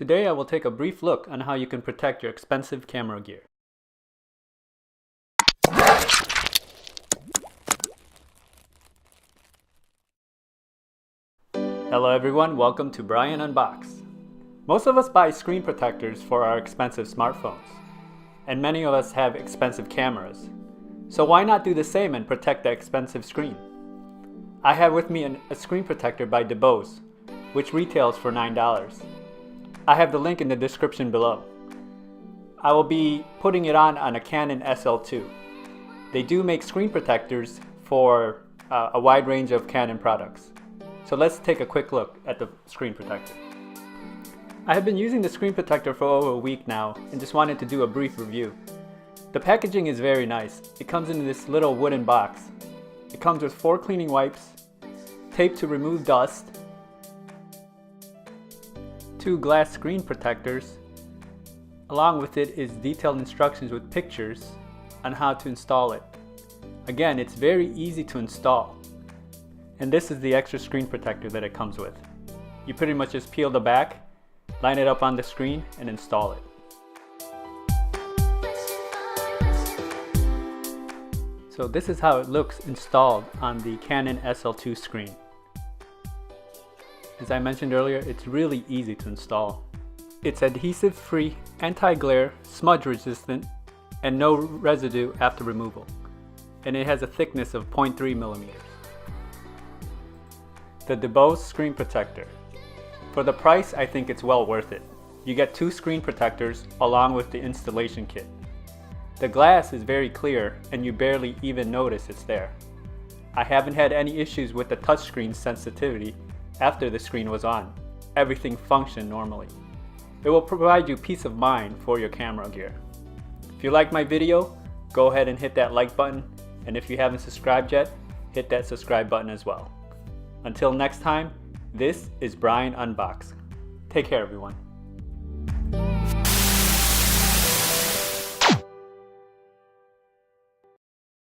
Today I will take a brief look on how you can protect your expensive camera gear. Hello everyone, welcome to Brian Unboxed. Most of us buy screen protectors for our expensive smartphones, and many of us have expensive cameras. So why not do the same and protect the expensive screen? I have with me a screen protector by Unboxed, which retails for $9. I have the link in the description below. I will be putting it on a Canon SL2. They do make screen protectors for a wide range of Canon products. So let's take a quick look at the screen protector. I have been using the screen protector for over a week now and just wanted to do a brief review. The packaging is very nice. It comes in this little wooden box. It comes with 4 cleaning wipes, tape to remove dust, 2 glass screen protectors. Along with it is detailed instructions with pictures on how to install it. Again, it's very easy to install. And this is the extra screen protector that it comes with. You pretty much just peel the back, line it up on the screen, and install it. So this is how it looks installed on the Canon SL2 screen. As I mentioned earlier, it's really easy to install. It's adhesive-free, anti-glare, smudge-resistant, and no residue after removal. And it has a thickness of 0.3 millimeters. The Unboxed screen protector. For the price, I think it's well worth it. You get 2 screen protectors along with the installation kit. The glass is very clear and you barely even notice it's there. I haven't had any issues with the touchscreen sensitivity after the screen was on. Everything functioned normally. It will provide you peace of mind for your camera gear. If you like my video, go ahead and hit that like button, and if you haven't subscribed yet, hit that subscribe button as well. Until next time, this is Brian Unboxed. Take care everyone.